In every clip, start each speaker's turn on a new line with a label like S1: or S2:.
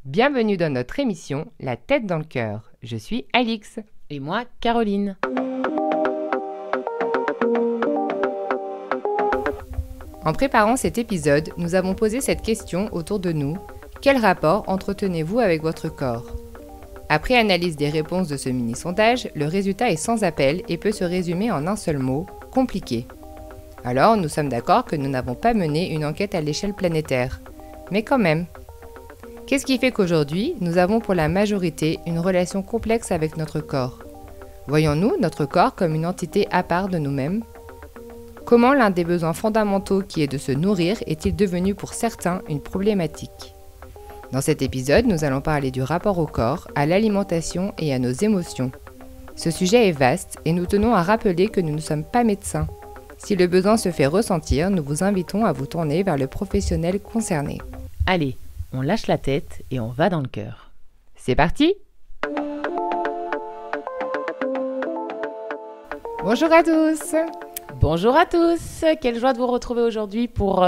S1: Bienvenue dans notre émission La tête dans le cœur. Je suis Alix.
S2: Et moi, Caroline.
S1: En préparant cet épisode, nous avons posé cette question autour de nous. Quel rapport entretenez-vous avec votre corps ? Après analyse des réponses de ce mini-sondage, le résultat est sans appel et peut se résumer en un seul mot, compliqué. Alors, nous sommes d'accord que nous n'avons pas mené une enquête à l'échelle planétaire. Mais quand même. Qu'est-ce qui fait qu'aujourd'hui, nous avons pour la majorité une relation complexe avec notre corps ? Voyons-nous notre corps comme une entité à part de nous-mêmes ? Comment l'un des besoins fondamentaux qui est de se nourrir est-il devenu pour certains une problématique ? Dans cet épisode, nous allons parler du rapport au corps, à l'alimentation et à nos émotions. Ce sujet est vaste et nous tenons à rappeler que nous ne sommes pas médecins. Si le besoin se fait ressentir, nous vous invitons à vous tourner vers le professionnel concerné.
S2: Allez, on lâche la tête et on va dans le cœur.
S1: C'est parti ? Bonjour à tous !
S2: Bonjour à tous, quelle joie de vous retrouver aujourd'hui pour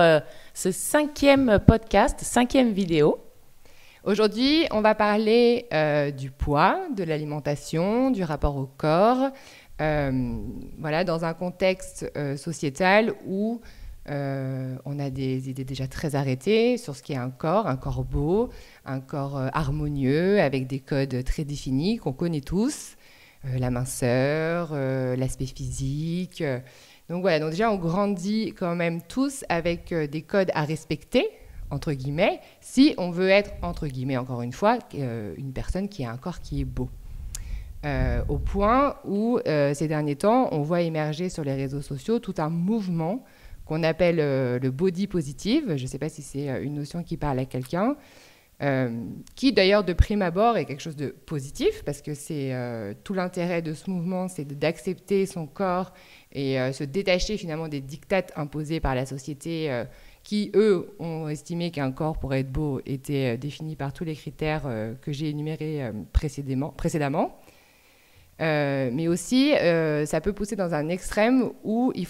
S2: ce 5e podcast, 5e vidéo.
S1: Aujourd'hui, on va parler du poids, de l'alimentation, du rapport au corps, dans un contexte sociétal où on a des idées déjà très arrêtées sur ce qu'est un corps beau, un corps harmonieux, avec des codes très définis qu'on connaît tous, la minceur, l'aspect physique. Donc déjà on grandit quand même tous avec des codes à respecter, entre guillemets, si on veut être, entre guillemets, encore une fois, une personne qui a un corps qui est beau. Au point où, ces derniers temps, on voit émerger sur les réseaux sociaux tout un mouvement qu'on appelle le body positive. Je ne sais pas si c'est une notion qui parle à quelqu'un, qui d'ailleurs de prime abord est quelque chose de positif, parce que c'est tout l'intérêt de ce mouvement, c'est d'accepter son corps et se détacher finalement des dictates imposés par la société qui, eux, ont estimé qu'un corps, pour être beau, était défini par tous les critères que j'ai énumérés précédemment. Mais aussi, ça peut pousser dans un extrême où il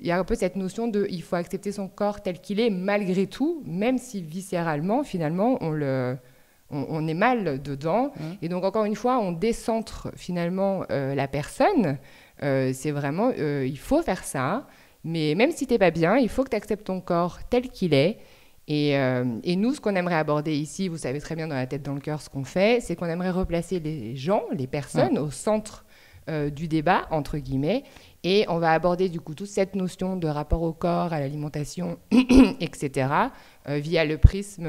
S1: y a un peu cette notion de il faut accepter son corps tel qu'il est malgré tout, même si viscéralement, finalement, on est mal dedans. Et donc, encore une fois, on décentre finalement la personne. C'est vraiment, il faut faire ça. Mais même si t'es pas bien, il faut que tu acceptes ton corps tel qu'il est. Et nous, ce qu'on aimerait aborder ici, vous savez très bien dans la tête dans le cœur ce qu'on fait, c'est qu'on aimerait replacer les gens, les personnes au centre du débat, entre guillemets. Et on va aborder du coup toute cette notion de rapport au corps, à l'alimentation, etc., via le prisme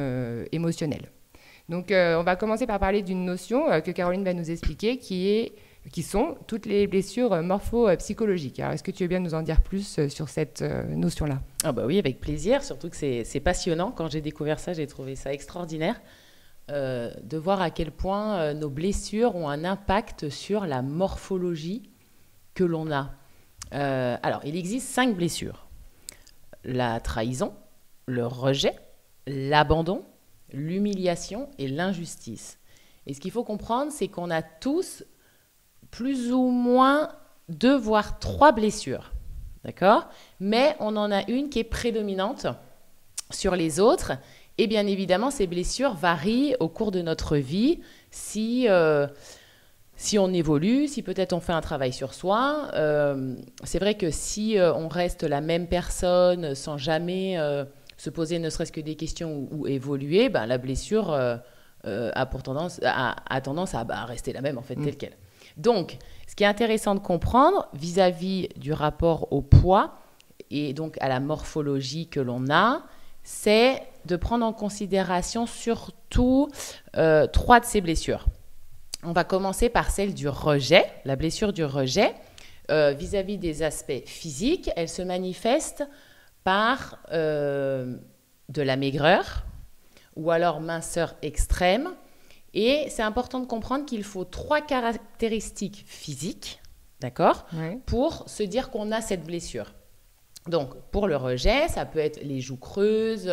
S1: émotionnel. Donc on va commencer par parler d'une notion que Caroline va nous expliquer, qui sont toutes les blessures morpho-psychologiques. Alors, est-ce que tu veux bien nous en dire plus sur cette notion-là ?
S2: Ah bah oui, avec plaisir, surtout que c'est passionnant. Quand j'ai découvert ça, j'ai trouvé ça extraordinaire de voir à quel point nos blessures ont un impact sur la morphologie que l'on a. Alors, il existe 5 blessures. La trahison, le rejet, l'abandon, l'humiliation et l'injustice. Et ce qu'il faut comprendre, c'est qu'on a tous plus ou moins 2 voire 3 blessures, d'accord ? Mais on en a une qui est prédominante sur les autres. Et bien évidemment, ces blessures varient au cours de notre vie si on évolue, si peut-être on fait un travail sur soi. C'est vrai que si on reste la même personne sans jamais se poser ne serait-ce que des questions ou évoluer, ben, la blessure a tendance à rester la même en fait, telle qu'elle. Donc, ce qui est intéressant de comprendre vis-à-vis du rapport au poids et donc à la morphologie que l'on a, c'est de prendre en considération surtout 3 de ces blessures. On va commencer par celle du rejet, la blessure du rejet. Vis-à-vis des aspects physiques, elle se manifeste par de la maigreur ou alors minceur extrême. Et c'est important de comprendre qu'il faut 3 caractéristiques physiques, d'accord, pour se dire qu'on a cette blessure. Donc, pour le rejet, ça peut être les joues creuses,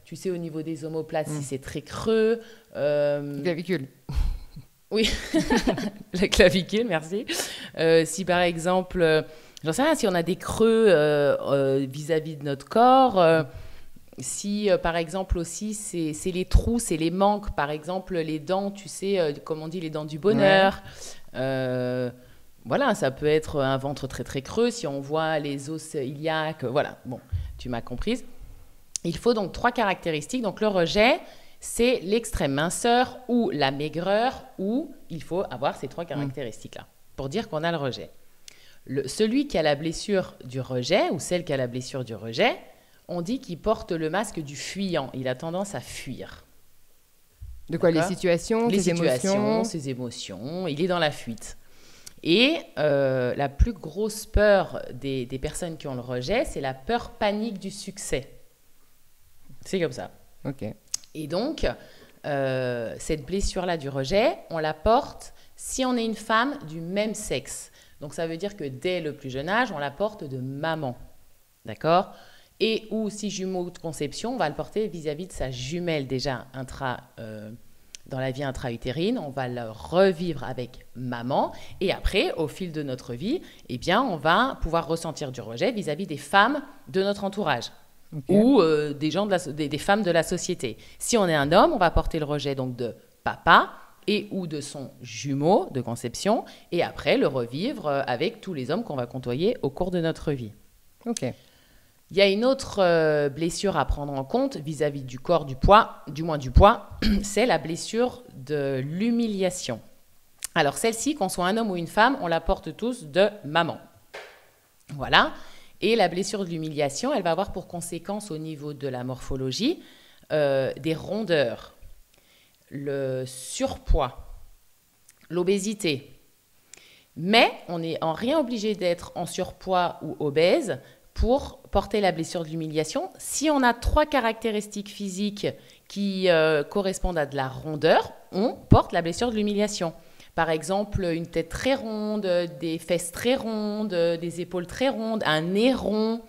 S2: tu sais, au niveau des omoplates, si c'est très creux.
S1: Clavicule.
S2: Oui, la clavicule, merci. Si par exemple, j'en sais rien, si on a des creux vis-à-vis de notre corps, Si, par exemple, aussi, c'est les trous, c'est les manques. Par exemple, les dents, tu sais, comme on dit, les dents du bonheur. Voilà, ça peut être un ventre très, très creux. Si on voit les os iliaques, voilà. Bon, tu m'as comprise. Il faut donc 3 caractéristiques. Donc, le rejet, c'est l'extrême minceur ou la maigreur, ou il faut avoir ces 3 caractéristiques-là pour dire qu'on a le rejet. Celui qui a la blessure du rejet, ou celle qui a la blessure du rejet, on dit qu'il porte le masque du fuyant. Il a tendance à fuir.
S1: De quoi? Les situations,
S2: les
S1: ses
S2: situations,
S1: émotions.
S2: ses émotions. Il est dans la fuite. Et la plus grosse peur des personnes qui ont le rejet, c'est la peur panique du succès. C'est comme ça.
S1: Ok.
S2: Et donc, cette blessure-là du rejet, on la porte si on est une femme du même sexe. Donc, ça veut dire que dès le plus jeune âge, on la porte de maman. D'accord ? Et ou si jumeau de conception, on va le porter vis-à-vis de sa jumelle déjà dans la vie intra-utérine. On va le revivre avec maman. Et après, au fil de notre vie, eh bien, on va pouvoir ressentir du rejet vis-à-vis des femmes de notre entourage. Okay. Ou des femmes de la société. Si on est un homme, on va porter le rejet donc de papa et ou de son jumeau de conception. Et après, le revivre avec tous les hommes qu'on va côtoyer au cours de notre vie.
S1: Ok.
S2: Il y a une autre blessure à prendre en compte vis-à-vis du corps, du poids, c'est la blessure de l'humiliation. Alors celle-ci, qu'on soit un homme ou une femme, on la porte tous de maman. Voilà. Et la blessure de l'humiliation, elle va avoir pour conséquence au niveau de la morphologie des rondeurs, le surpoids, l'obésité. Mais on n'est en rien obligé d'être en surpoids ou obèse pour porter la blessure de l'humiliation. Si on a 3 caractéristiques physiques qui correspondent à de la rondeur, on porte la blessure de l'humiliation. Par exemple, une tête très ronde, des fesses très rondes, des épaules très rondes, un nez rond.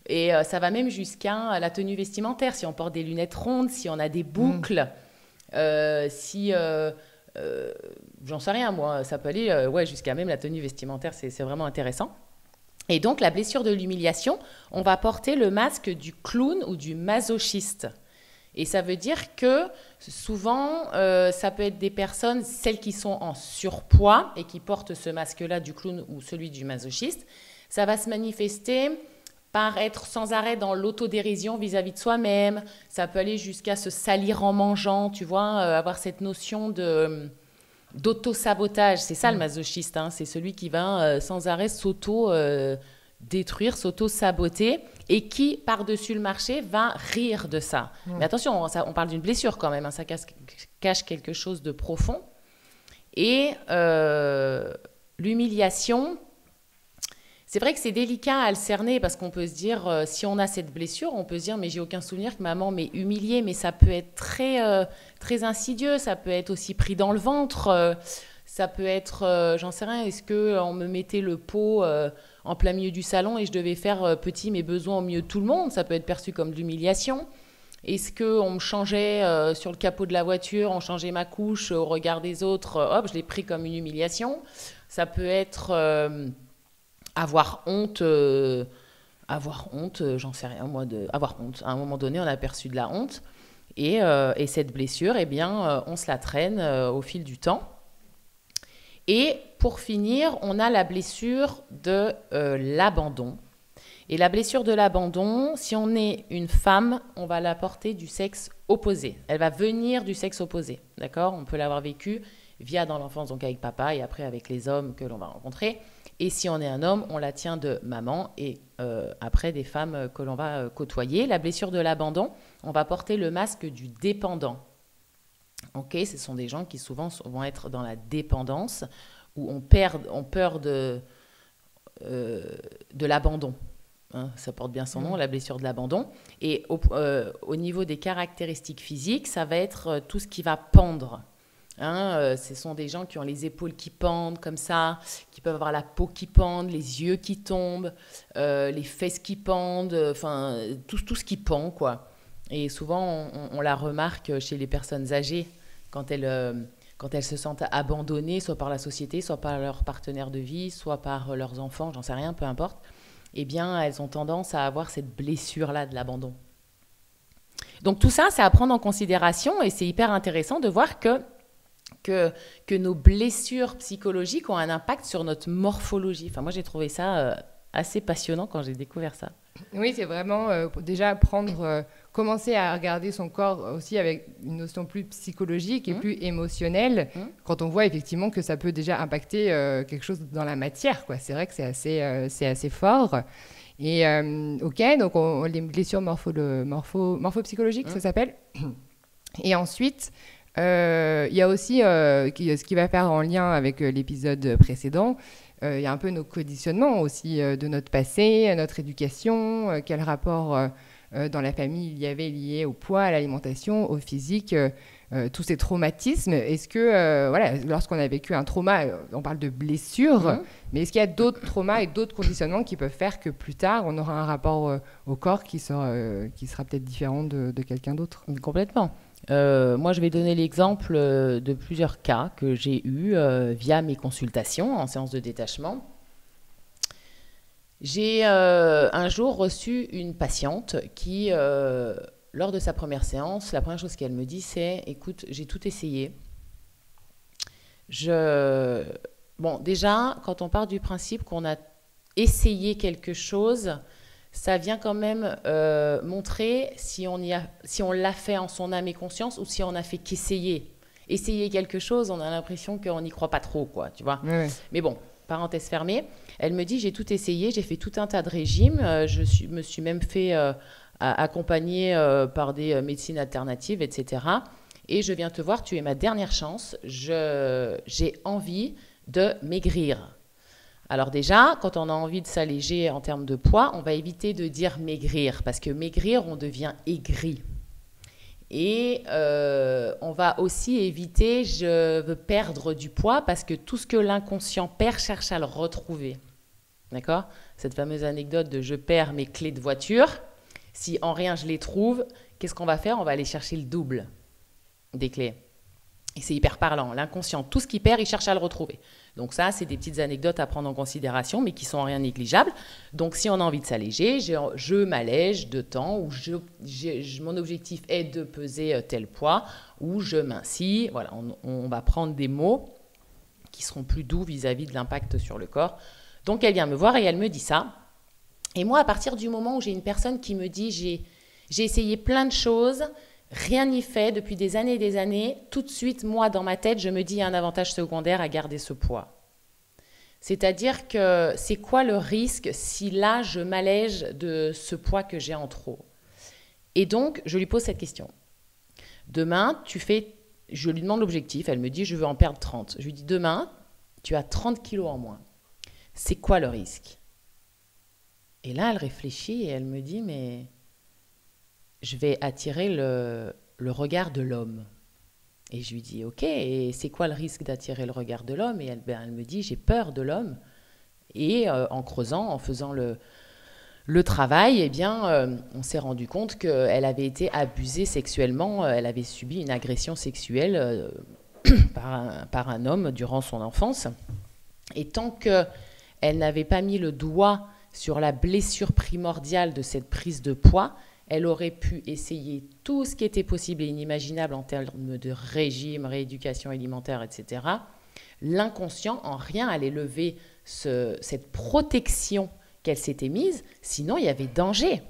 S2: Et ça va même jusqu'à la tenue vestimentaire. Si on porte des lunettes rondes, si on a des boucles, j'en sais rien moi, ça peut aller jusqu'à même la tenue vestimentaire, c'est vraiment intéressant. Et donc, la blessure de l'humiliation, on va porter le masque du clown ou du masochiste. Et ça veut dire que souvent, ça peut être des personnes, celles qui sont en surpoids et qui portent ce masque-là du clown ou celui du masochiste, ça va se manifester par être sans arrêt dans l'autodérision vis-à-vis de soi-même. Ça peut aller jusqu'à se salir en mangeant, tu vois, avoir cette notion d'auto-sabotage. C'est ça le masochiste, hein. C'est celui qui va sans arrêt s'auto-détruire, s'auto-saboter et qui, par-dessus le marché, va rire de ça. Mais attention, on parle d'une blessure quand même, hein, ça cache quelque chose de profond. Et l'humiliation, c'est vrai que c'est délicat à le cerner parce qu'on peut se dire, si on a cette blessure, on peut se dire, mais j'ai aucun souvenir que maman m'ait humiliée, mais ça peut être très, très insidieux, ça peut être aussi pris dans le ventre, ça peut être, j'en sais rien, est-ce qu'on me mettait le pot en plein milieu du salon et je devais faire petit mes besoins au milieu de tout le monde, ça peut être perçu comme de l'humiliation. Est-ce qu'on me changeait sur le capot de la voiture, on changeait ma couche au regard des autres, hop, je l'ai pris comme une humiliation. Ça peut être avoir honte, j'en sais rien, moi, avoir honte. À un moment donné, on a perçu de la honte. Et cette blessure, eh bien, on se la traîne au fil du temps. Et pour finir, on a la blessure de l'abandon. Et la blessure de l'abandon, si on est une femme, on va la porter du sexe opposé. Elle va venir du sexe opposé, d'accord ? On peut l'avoir vécu via dans l'enfance, donc avec papa, et après avec les hommes que l'on va rencontrer. Et si on est un homme, on la tient de maman et après des femmes que l'on va côtoyer. La blessure de l'abandon, on va porter le masque du dépendant. Ok, ce sont des gens qui souvent vont être dans la dépendance ou ont peur de l'abandon. Hein, ça porte bien son nom, la blessure de l'abandon. Et au niveau des caractéristiques physiques, ça va être tout ce qui va pendre. Hein, ce sont des gens qui ont les épaules qui pendent comme ça, qui peuvent avoir la peau qui pend, les yeux qui tombent, les fesses qui pendent, enfin tout ce qui pend, quoi. Et souvent, on la remarque chez les personnes âgées quand elles se sentent abandonnées, soit par la société, soit par leur partenaire de vie, soit par leurs enfants, j'en sais rien, peu importe. Eh bien, elles ont tendance à avoir cette blessure-là de l'abandon. Donc tout ça, c'est à prendre en considération et c'est hyper intéressant de voir que nos blessures psychologiques ont un impact sur notre morphologie. Enfin, moi, j'ai trouvé ça assez passionnant quand j'ai découvert ça.
S1: Oui, c'est vraiment déjà commencer à regarder son corps aussi avec une notion plus psychologique et plus émotionnelle, quand on voit effectivement que ça peut déjà impacter quelque chose dans la matière, quoi. C'est vrai que c'est assez fort. Et ok, donc les blessures morphopsychologiques, ça s'appelle. Et ensuite, il y a aussi ce qui va faire en lien avec l'épisode précédent. Il y a un peu nos conditionnements aussi de notre passé, notre éducation, quel rapport dans la famille il y avait lié au poids, à l'alimentation, au physique, tous ces traumatismes. Est-ce que, voilà, lorsqu'on a vécu un trauma, on parle de blessure, mais est-ce qu'il y a d'autres traumas et d'autres conditionnements qui peuvent faire que plus tard, on aura un rapport au corps qui sera peut-être différent de quelqu'un d'autre?
S2: Complètement. Moi, je vais donner l'exemple de plusieurs cas que j'ai eus via mes consultations en séance de détachement. J'ai un jour reçu une patiente qui, lors de sa première séance, la première chose qu'elle me dit, c'est « Écoute, j'ai tout essayé. » Bon, déjà, quand on part du principe qu'on a essayé quelque chose, ça vient quand même montrer si on l'a fait en son âme et conscience ou si on a fait qu'essayer. Essayer quelque chose, on a l'impression qu'on n'y croit pas trop, quoi, tu vois.
S1: Ouais.
S2: Mais bon, parenthèse fermée, elle me dit, j'ai tout essayé, j'ai fait tout un tas de régimes, me suis même fait accompagner par des médecines alternatives, etc. Et je viens te voir, tu es ma dernière chance, j'ai envie de maigrir. Alors déjà, quand on a envie de s'alléger en termes de poids, on va éviter de dire maigrir, parce que maigrir, on devient aigri. Et on va aussi éviter je veux perdre du poids, parce que tout ce que l'inconscient perd cherche à le retrouver. D'accord ? Cette fameuse anecdote de je perds mes clés de voiture, si en rien je les trouve, qu'est-ce qu'on va faire ? On va aller chercher le double des clés. Et c'est hyper parlant. L'inconscient, tout ce qu'il perd, il cherche à le retrouver. Donc ça, c'est des petites anecdotes à prendre en considération, mais qui sont en rien négligeables. Donc si on a envie de s'alléger, je m'allège de temps, ou mon objectif est de peser tel poids, ou je mincis. Voilà, on va prendre des mots qui seront plus doux vis-à-vis de l'impact sur le corps. Donc elle vient me voir et elle me dit ça. Et moi, à partir du moment où j'ai une personne qui me dit j'ai essayé plein de choses, rien n'y fait depuis des années, tout de suite, moi, dans ma tête, je me dis il y a un avantage secondaire à garder ce poids. C'est-à-dire que c'est quoi le risque si là, je m'allège de ce poids que j'ai en trop? Et donc, je lui pose cette question. Demain, je lui demande l'objectif, elle me dit je veux en perdre 30. Je lui dis demain, tu as 30 kilos en moins. C'est quoi le risque? Et là, elle réfléchit et elle me dit mais je vais attirer le regard de l'homme. Et je lui dis, ok, et c'est quoi le risque d'attirer le regard de l'homme? Et elle me dit, j'ai peur de l'homme. Et en creusant, en faisant le travail, eh bien, on s'est rendu compte qu'elle avait été abusée sexuellement, elle avait subi une agression sexuelle par un homme durant son enfance. Et tant qu'elle n'avait pas mis le doigt sur la blessure primordiale de cette prise de poids, elle aurait pu essayer tout ce qui était possible et inimaginable en termes de régime, rééducation alimentaire, etc. L'inconscient, en rien, allait lever cette protection qu'elle s'était mise, sinon il y avait danger.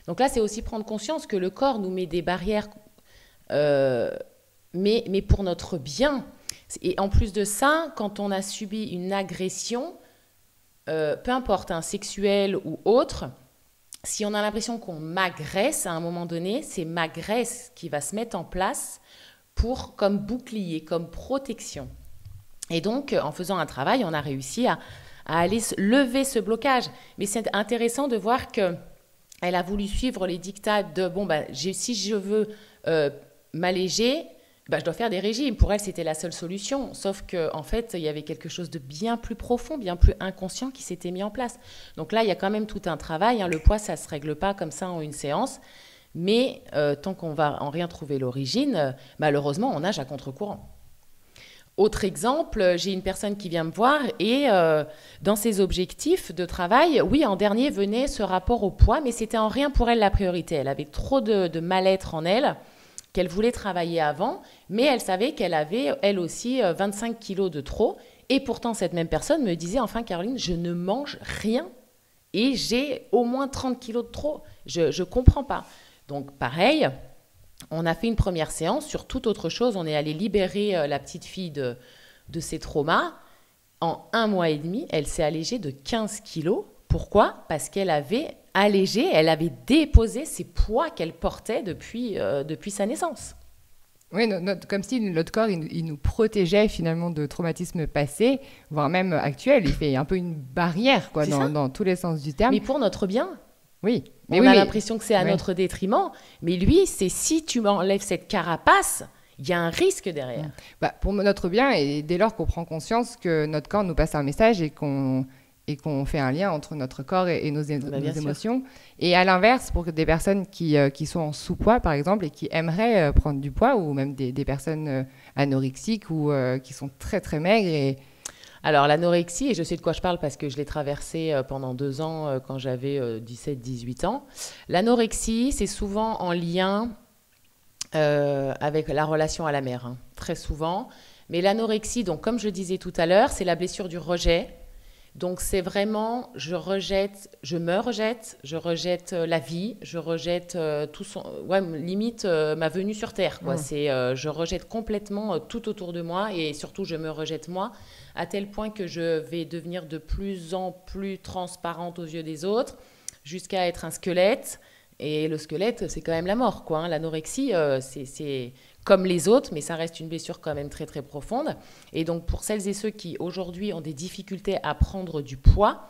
S2: Donc là, c'est aussi prendre conscience que le corps nous met des barrières, mais pour notre bien. Et en plus de ça, quand on a subi une agression, peu importe, sexuelle ou autre, si on a l'impression qu'on m'agresse à un moment donné, c'est ma graisse qui va se mettre en place comme bouclier, comme protection. Et donc, en faisant un travail, on a réussi à aller lever ce blocage. Mais c'est intéressant de voir qu'elle a voulu suivre les dictats de si je veux m'alléger, je dois faire des régimes. Pour elle, c'était la seule solution. Sauf qu'en fait, il y avait quelque chose de bien plus profond, bien plus inconscient qui s'était mis en place. Donc là, il y a quand même tout un travail. Le poids, ça ne se règle pas comme ça en une séance. Mais tant qu'on va en rien trouver l'origine, malheureusement, on nage à contre-courant. Autre exemple, j'ai une personne qui vient me voir et dans ses objectifs de travail, oui, en dernier venait ce rapport au poids, mais c'était en rien pour elle la priorité. Elle avait trop de mal-être en elle, qu'elle voulait travailler avant, mais elle savait qu'elle avait, elle aussi, 25 kilos de trop. Et pourtant, cette même personne me disait, enfin, Caroline, je ne mange rien et j'ai au moins 30 kilos de trop. Je ne comprends pas. Donc, pareil, on a fait une première séance sur toute autre chose. On est allé libérer la petite fille de ses traumas. En 1 mois et demi, elle s'est allégée de 15 kilos. Pourquoi ? Parce qu'elle avait allégé, elle avait déposé ces poids qu'elle portait depuis sa naissance.
S1: Oui, comme si notre corps, il nous protégeait finalement de traumatismes passés, voire même actuels. Il fait un peu une barrière quoi, dans tous les sens du terme.
S2: Mais pour notre bien.
S1: Oui.
S2: On a l'impression que c'est à notre détriment. Mais lui, c'est si tu m'enlèves cette carapace, il y a un risque derrière.
S1: Bah, pour notre bien, et dès lors qu'on prend conscience que notre corps nous passe un message et qu'on fait un lien entre notre corps et nos émotions. Et à l'inverse, pour des personnes qui sont en sous-poids, par exemple, et qui aimeraient prendre du poids, ou même des personnes anorexiques ou qui sont très, très maigres.
S2: Alors, l'anorexie, et je sais de quoi je parle parce que je l'ai traversée pendant 2 ans quand j'avais 17-18 ans. L'anorexie, c'est souvent en lien avec la relation à la mère, hein, très souvent. Mais l'anorexie, donc, comme je disais tout à l'heure, c'est la blessure du rejet. Donc, c'est vraiment, je me rejette la vie, je rejette limite ma venue sur Terre, quoi. Je rejette complètement tout autour de moi et surtout, je me rejette moi, à tel point que je vais devenir de plus en plus transparente aux yeux des autres, jusqu'à être un squelette. Et le squelette, c'est quand même la mort, quoi, hein. L'anorexie, c'est comme les autres, mais ça reste une blessure quand même très, très profonde. Et donc, pour celles et ceux qui, aujourd'hui, ont des difficultés à prendre du poids,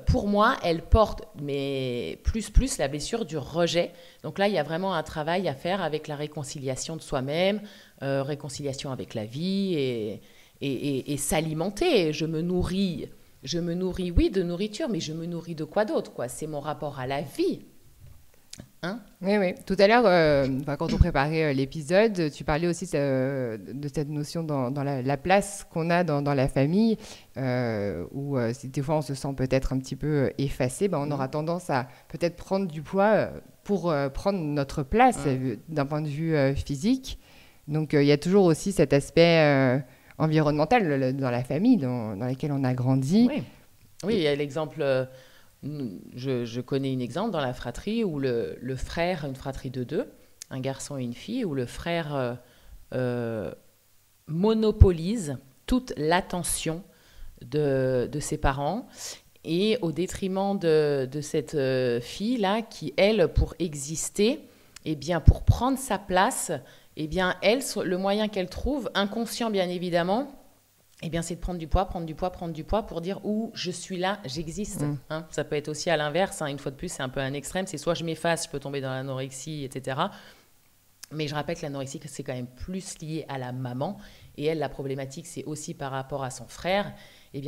S2: pour moi, elle porte, mais plus la blessure du rejet. Donc là, il y a vraiment un travail à faire avec la réconciliation de soi-même, réconciliation avec la vie et s'alimenter. Je me nourris, oui, de nourriture, mais je me nourris de quoi d'autre, quoi ? C'est mon rapport à la vie. Hein ?
S1: Oui. Tout à l'heure, quand on préparait l'épisode, tu parlais aussi de cette notion dans la place qu'on a dans la famille, où si des fois on se sent peut-être un petit peu effacé, on aura tendance à peut-être prendre du poids pour prendre notre place d'un point de vue physique. Donc il y a toujours aussi cet aspect environnemental dans la famille dans laquelle on a grandi.
S2: Oui, il y a l'exemple... Je connais un exemple dans la fratrie où le frère, une fratrie de 2, un garçon et une fille, où le frère monopolise toute l'attention de ses parents et au détriment de cette fille-là qui, elle, pour exister, pour prendre sa place, elle, le moyen qu'elle trouve, inconscient bien évidemment, c'est de prendre du poids pour dire où je suis là, j'existe. Hein. Ça peut être aussi à l'inverse. Hein. Une fois de plus, c'est un peu un extrême. C'est soit je m'efface, je peux tomber dans l'anorexie, etc. Mais je rappelle que l'anorexie, c'est quand même plus lié à la maman. Et elle, la problématique, c'est aussi par rapport à son frère.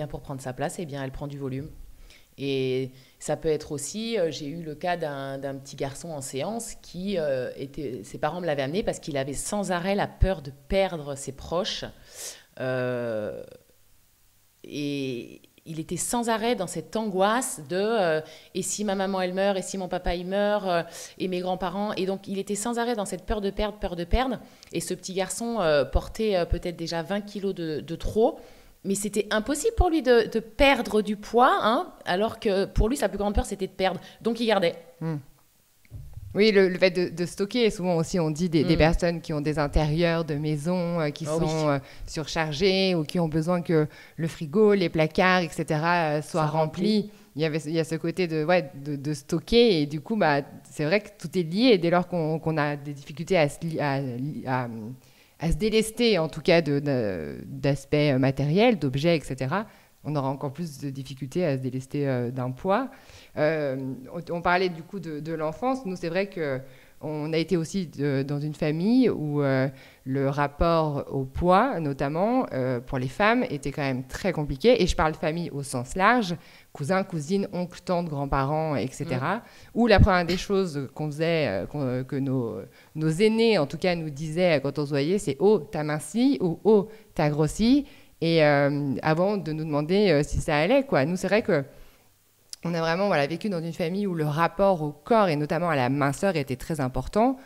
S2: Pour prendre sa place, elle prend du volume. Et ça peut être aussi, j'ai eu le cas d'un petit garçon en séance qui ses parents me l'avaient amené parce qu'il avait sans arrêt la peur de perdre ses proches. Et il était sans arrêt dans cette angoisse de et si ma maman elle meurt, et si mon papa il meurt, et mes grands-parents, et donc il était sans arrêt dans cette peur de perdre, et ce petit garçon portait peut-être déjà 20 kilos de trop, mais c'était impossible pour lui de perdre du poids, hein, alors que pour lui sa plus grande peur c'était de perdre, donc il gardait.
S1: Oui, le fait de stocker, souvent aussi on dit des personnes qui ont des intérieurs de maison qui sont surchargés ou qui ont besoin que le frigo, les placards, etc. soient remplis. Il y a ce côté de stocker et du coup, c'est vrai que tout est lié. Dès lors qu'on a des difficultés à se délester, en tout cas d'aspects matériels, d'objets, etc., on aura encore plus de difficultés à se délester d'un poids. On parlait du coup de l'enfance. Nous, c'est vrai qu'on on a été aussi dans une famille où le rapport au poids, notamment pour les femmes, était quand même très compliqué. Et je parle de famille au sens large, cousins, cousines, oncles, tantes, grands-parents, etc. Où la première des choses qu'on faisait, que nos aînés, en tout cas, nous disaient quand on se voyait, c'est « Oh, t'as minci » ou « Oh, t'as grossi ». Et avant de nous demander si ça allait, quoi. Nous, c'est vrai que on a vraiment vécu dans une famille où le rapport au corps et notamment à la minceur était très important,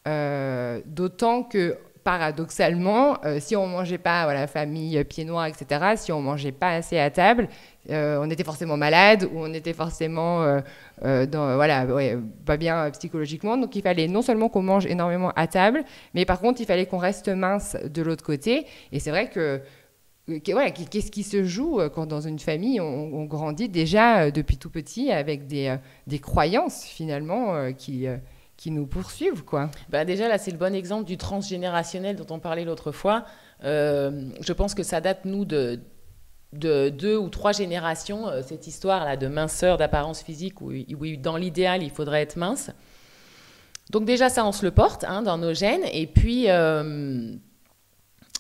S1: d'autant que paradoxalement, si on ne mangeait pas, la famille pieds noirs, etc., si on ne mangeait pas assez à table, on était forcément malade ou on était forcément pas bien psychologiquement. Donc il fallait non seulement qu'on mange énormément à table, mais par contre il fallait qu'on reste mince de l'autre côté. Et c'est vrai que qu'est-ce qui se joue quand dans une famille on grandit déjà depuis tout petit avec des croyances finalement qui nous poursuivent, quoi.
S2: Déjà là c'est le bon exemple du transgénérationnel dont on parlait l'autre fois. Je pense que ça date nous de 2 ou 3 générations, cette histoire là de minceur, d'apparence physique où dans l'idéal il faudrait être mince. Donc déjà ça on se le porte dans nos gènes, et puis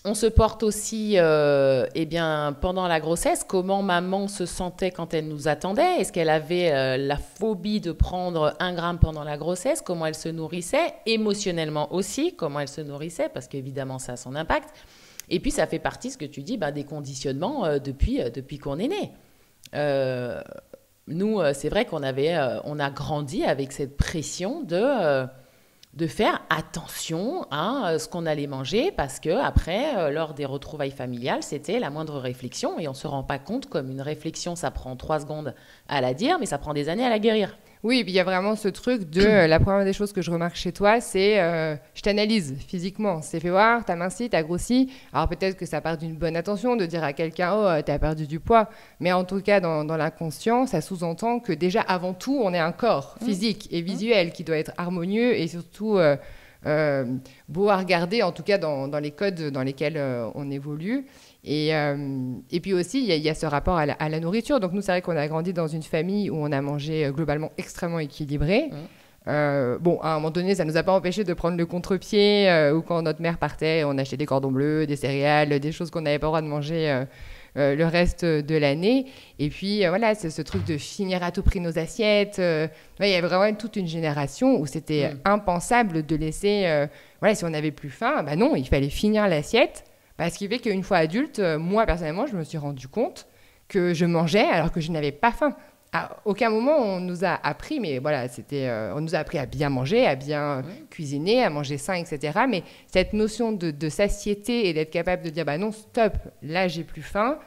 S2: on se porte aussi pendant la grossesse, comment maman se sentait quand elle nous attendait. Est-ce qu'elle avait la phobie de prendre 1 gramme pendant la grossesse? Comment elle se nourrissait? Émotionnellement aussi, comment elle se nourrissait? Parce qu'évidemment, ça a son impact. Et puis, ça fait partie, ce que tu dis, des conditionnements depuis qu'on est né. Nous, c'est vrai qu'on a grandi avec cette pression de faire attention à ce qu'on allait manger, parce qu'après, lors des retrouvailles familiales, c'était la moindre réflexion, et on ne se rend pas compte, comme une réflexion, ça prend 3 secondes à la dire, mais ça prend des années à la guérir.
S1: Oui, et puis il y a vraiment ce truc de la première des choses que je remarque chez toi, c'est je t'analyse physiquement. C'est fait voir, t'as minci, t'as grossi. Alors peut-être que ça part d'une bonne intention de dire à quelqu'un oh, t'as perdu du poids. Mais en tout cas, dans l'inconscient, ça sous-entend que déjà avant tout, on est un corps physique et visuel qui doit être harmonieux et surtout beau à regarder, en tout cas dans les codes dans lesquels on évolue. Et puis aussi, il y a ce rapport à la nourriture. Donc nous, c'est vrai qu'on a grandi dans une famille où on a mangé globalement extrêmement équilibré. À un moment donné, ça ne nous a pas empêché de prendre le contre-pied ou quand notre mère partait, on achetait des cordons bleus, des céréales, des choses qu'on n'avait pas le droit de manger le reste de l'année. Et puis c'est ce truc de finir à tout prix nos assiettes. Il y avait vraiment toute une génération où c'était impensable de laisser... si on n'avait plus faim, non, il fallait finir l'assiette. Ce qui fait qu'une fois adulte, moi, personnellement, je me suis rendu compte que je mangeais alors que je n'avais pas faim. À aucun moment, on nous a appris, mais on nous a appris à bien manger, à bien cuisiner, à manger sain, etc. Mais cette notion de satiété et d'être capable de dire « non, stop, là, j'ai plus faim »,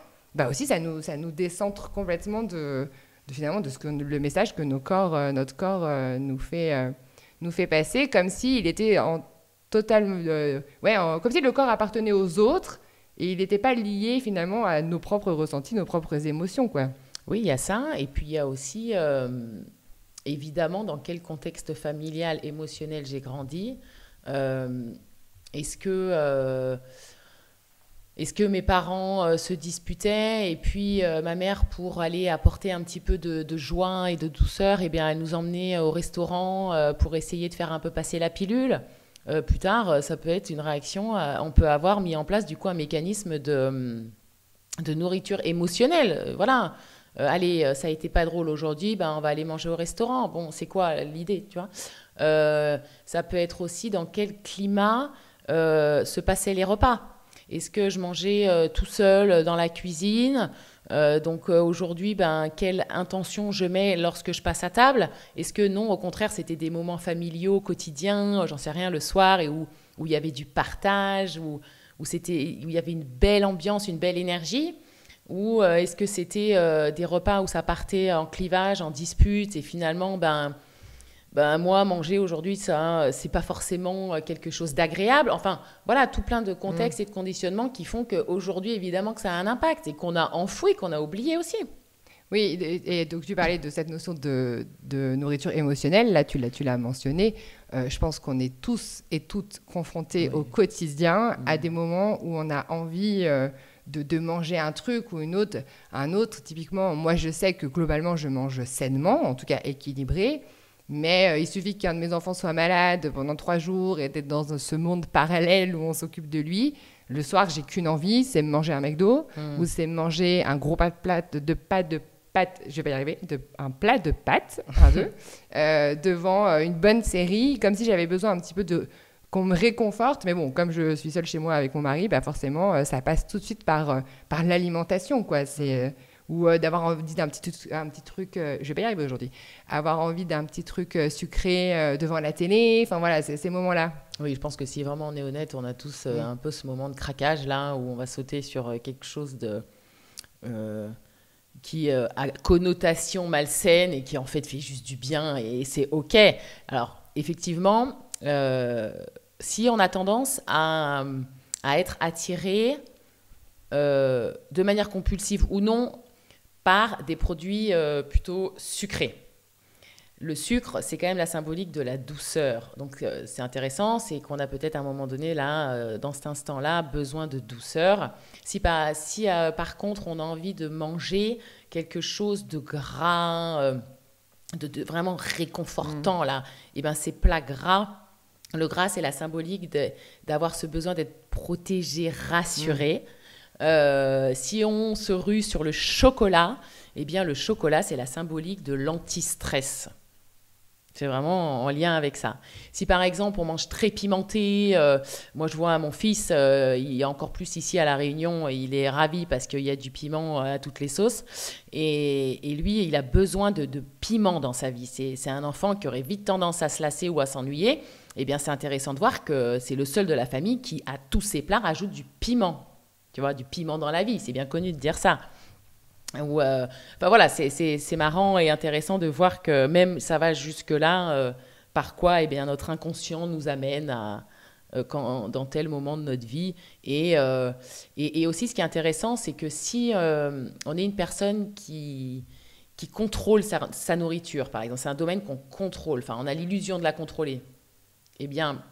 S1: aussi, ça nous décentre complètement finalement de le message que notre corps nous fait passer, comme s'il était en comme si le corps appartenait aux autres et il n'était pas lié finalement à nos propres ressentis, nos propres émotions, quoi.
S2: Oui, il y a ça. Et puis il y a aussi, évidemment, dans quel contexte familial, émotionnel j'ai grandi. Est-ce que mes parents se disputaient et puis ma mère, pour aller apporter un petit peu de joie et de douceur, elle nous emmenait au restaurant pour essayer de faire un peu passer la pilule. Plus tard, ça peut être une réaction. On peut avoir mis en place du coup un mécanisme de nourriture émotionnelle. Allez, ça a été pas drôle aujourd'hui, on va aller manger au restaurant. Bon, c'est quoi l'idée, tu vois? Ça peut être aussi dans quel climat se passaient les repas. Est-ce que je mangeais tout seul dans la cuisine? Aujourd'hui, quelle intention je mets lorsque je passe à table? Est-ce que non, au contraire, c'était des moments familiaux, quotidiens, j'en sais rien, le soir, et où il y avait du partage, où il y avait une belle ambiance, une belle énergie? Ou est-ce que c'était des repas où ça partait en clivage, en dispute, et finalement, moi, manger aujourd'hui, ça, c'est pas forcément quelque chose d'agréable. Enfin, voilà, tout plein de contextes et de conditionnements qui font qu'aujourd'hui, évidemment, que ça a un impact et qu'on a enfoui, qu'on a oublié aussi.
S1: Oui, et donc tu parlais de cette notion de nourriture émotionnelle, là tu l'as mentionné. Je pense qu'on est tous et toutes confrontés au quotidien à des moments où on a envie de manger un truc ou un autre. Typiquement, moi je sais que globalement je mange sainement, en tout cas équilibré. Mais il suffit qu'un de mes enfants soit malade pendant 3 jours et d'être dans ce monde parallèle où on s'occupe de lui. Le soir, j'ai qu'une envie, c'est manger un McDo ou c'est manger un gros plat de pâtes, je vais pas y arriver, un plat de pâtes, devant une bonne série, comme si j'avais besoin un petit peu qu'on me réconforte. Mais bon, comme je suis seule chez moi avec mon mari, bah forcément, ça passe tout de suite par l'alimentation, quoi. Ou d'avoir envie d'un petit truc, je vais pas y arriver aujourd'hui, avoir envie d'un petit truc sucré devant la télé, enfin voilà, c'est ces moments-là.
S2: Oui, je pense que si vraiment on est honnête, on a tous un peu ce moment de craquage là, où on va sauter sur quelque chose qui a connotation malsaine et qui en fait juste du bien, et c'est OK. Alors, effectivement, si on a tendance à être attiré de manière compulsive ou non par des produits plutôt sucrés. Le sucre, c'est quand même la symbolique de la douceur. Donc, c'est intéressant, c'est qu'on a peut-être à un moment donné, là, dans cet instant-là, besoin de douceur. Si par contre, on a envie de manger quelque chose de gras, de vraiment réconfortant, là, et ben ces plats gras, le gras, c'est la symbolique d'avoir ce besoin d'être protégé, rassuré. Si on se rue sur le chocolat, eh bien le chocolat, c'est la symbolique de l'anti-stress. C'est vraiment en lien avec ça. Si par exemple on mange très pimenté, moi je vois mon fils, il est encore plus ici à La Réunion, il est ravi parce qu'il y a du piment à toutes les sauces. Et lui, il a besoin de piment dans sa vie. C'est un enfant qui aurait vite tendance à se lasser ou à s'ennuyer. Eh bien c'est intéressant de voir que c'est le seul de la famille qui, à tous ses plats, rajoute du piment. Tu vois, du piment dans la vie, c'est bien connu de dire ça. Enfin voilà, c'est marrant et intéressant de voir que même ça va jusque-là, par quoi eh bien, notre inconscient nous amène dans tel moment de notre vie. Et aussi, ce qui est intéressant, c'est que si on est une personne qui contrôle sa nourriture, par exemple, c'est un domaine qu'on contrôle, enfin on a l'illusion de la contrôler, eh bien,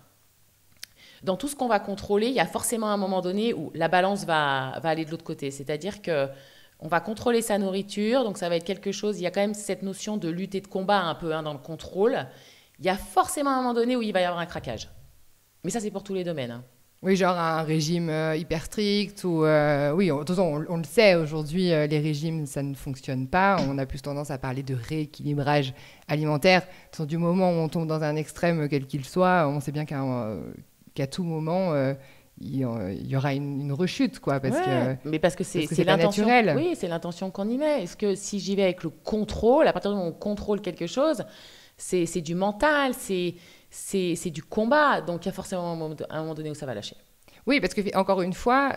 S2: dans tout ce qu'on va contrôler, il y a forcément un moment donné où la balance va aller de l'autre côté. C'est-à-dire qu'on va contrôler sa nourriture, donc ça va être quelque chose, il y a quand même cette notion de lutte et de combat un peu dans le contrôle. Il y a forcément un moment donné où il va y avoir un craquage. Mais ça, c'est pour tous les domaines. Hein.
S1: Oui, genre un régime hyper strict ou oui, de toute façon, on le sait aujourd'hui, les régimes ça ne fonctionne pas. On a plus tendance à parler de rééquilibrage alimentaire. Du moment où on tombe dans un extrême quel qu'il soit, on sait bien qu'à tout moment il y aura une rechute, quoi,
S2: mais parce que c'est l'intention. Naturel. Oui, c'est l'intention qu'on y met. Est-ce que si j'y vais avec le contrôle, à partir du moment où on contrôle quelque chose, c'est du mental, c'est du combat. Donc il y a forcément un moment donné où ça va lâcher.
S1: Oui, parce que encore une fois,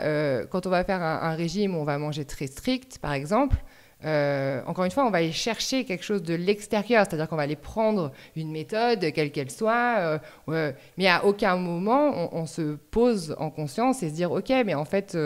S1: quand on va faire un régime où on va manger très strict, par exemple, encore une fois, on va aller chercher quelque chose de l'extérieur, c'est-à-dire qu'on va aller prendre une méthode, quelle qu'elle soit, mais à aucun moment on se pose en conscience et se dire, ok, mais en fait,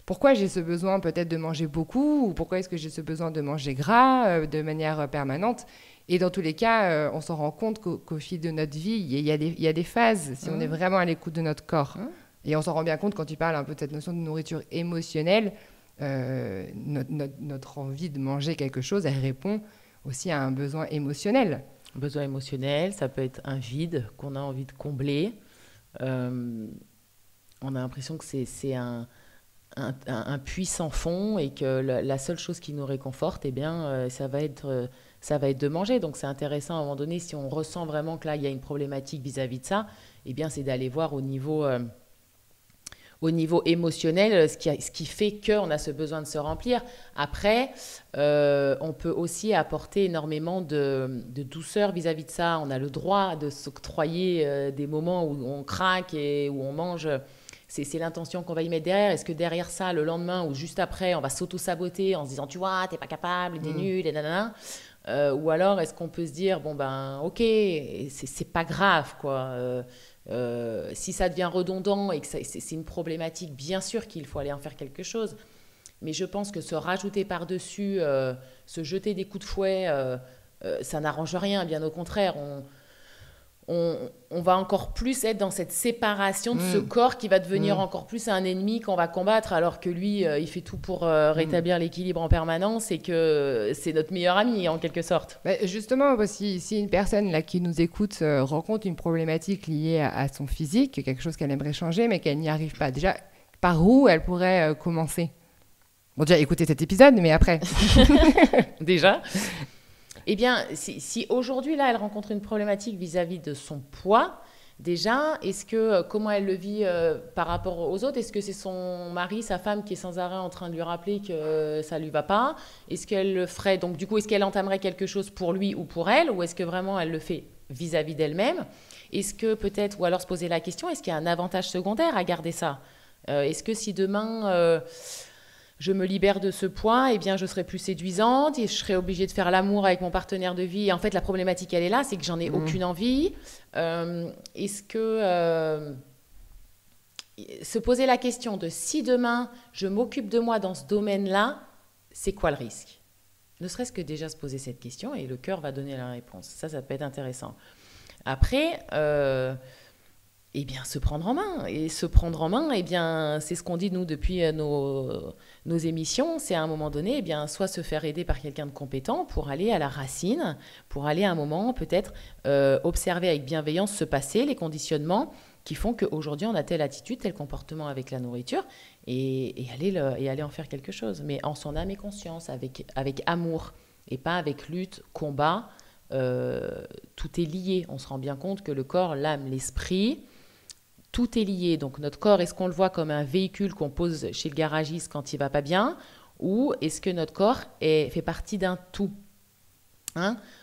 S1: pourquoi j'ai ce besoin peut-être de manger beaucoup, ou pourquoi est-ce que j'ai ce besoin de manger gras de manière permanente. Et dans tous les cas, on s'en rend compte qu'au fil de notre vie, il y a des phases, si on est vraiment à l'écoute de notre corps. Et on s'en rend bien compte quand tu parles un peu de cette notion de nourriture émotionnelle. Notre envie de manger quelque chose, elle répond aussi à un besoin émotionnel.
S2: Un besoin émotionnel, ça peut être un vide qu'on a envie de combler. On a l'impression que c'est un puits sans fond et que la seule chose qui nous réconforte, eh bien, ça va être de manger. Donc c'est intéressant à un moment donné, si on ressent vraiment que là, il y a une problématique vis-à-vis de ça, eh bien, c'est d'aller voir au niveau émotionnel, ce qui fait qu'on a ce besoin de se remplir. Après, on peut aussi apporter énormément de douceur vis-à-vis de ça. On a le droit de s'octroyer des moments où on craque et où on mange. C'est l'intention qu'on va y mettre derrière. Est-ce que derrière ça, le lendemain ou juste après, on va s'auto-saboter en se disant « tu vois, t'es pas capable, t'es nul, et nanana ». Ou alors, est-ce qu'on peut se dire « bon ben, ok, c'est pas grave, quoi ». Si ça devient redondant et que c'est une problématique, bien sûr qu'il faut aller en faire quelque chose. Mais je pense que se rajouter par-dessus, se jeter des coups de fouet, ça n'arrange rien. Bien au contraire, on va encore plus être dans cette séparation de ce corps qui va devenir encore plus un ennemi qu'on va combattre, alors que lui, il fait tout pour rétablir l'équilibre en permanence et que c'est notre meilleur ami, en quelque sorte.
S1: Justement, si une personne là, qui nous écoute rencontre une problématique liée à son physique, quelque chose qu'elle aimerait changer, mais qu'elle n'y arrive pas, déjà, par où elle pourrait commencer? Bon, déjà, écoutez cet épisode, mais après.
S2: Déjà. Eh bien, si aujourd'hui, là, elle rencontre une problématique vis-à-vis de son poids, déjà, comment elle le vit par rapport aux autres? Est-ce que c'est son mari, sa femme qui est sans arrêt en train de lui rappeler que ça ne lui va pas? Est-ce qu'elle le ferait? Donc, du coup, est-ce qu'elle entamerait quelque chose pour lui ou pour elle? Ou est-ce que vraiment elle le fait vis-à-vis d'elle-même? Est-ce que peut-être, ou alors se poser la question, est-ce qu'il y a un avantage secondaire à garder ça? Est-ce que si demain... je me libère de ce poids, eh bien, je serai plus séduisante et je serai obligée de faire l'amour avec mon partenaire de vie. Et en fait, la problématique, elle est là, c'est que j'en ai aucune envie. Est-ce que... se poser la question de si demain, je m'occupe de moi dans ce domaine-là, c'est quoi le risque? Ne serait-ce que déjà se poser cette question et le cœur va donner la réponse. Ça peut être intéressant. Après... eh bien, se prendre en main. Et se prendre en main, eh bien, c'est ce qu'on dit, nous, depuis nos émissions. C'est à un moment donné, eh bien, soit se faire aider par quelqu'un de compétent pour aller à la racine, pour aller à un moment, peut-être, observer avec bienveillance ce passé, les conditionnements qui font qu'aujourd'hui, on a telle attitude, tel comportement avec la nourriture, et aller en faire quelque chose. Mais en son âme et conscience, avec amour, et pas avec lutte, combat. Tout est lié. On se rend bien compte que le corps, l'âme, l'esprit... Tout est lié. Donc, notre corps, est-ce qu'on le voit comme un véhicule qu'on pose chez le garagiste quand il ne va pas bien? Ou est-ce que notre corps fait partie d'un tout?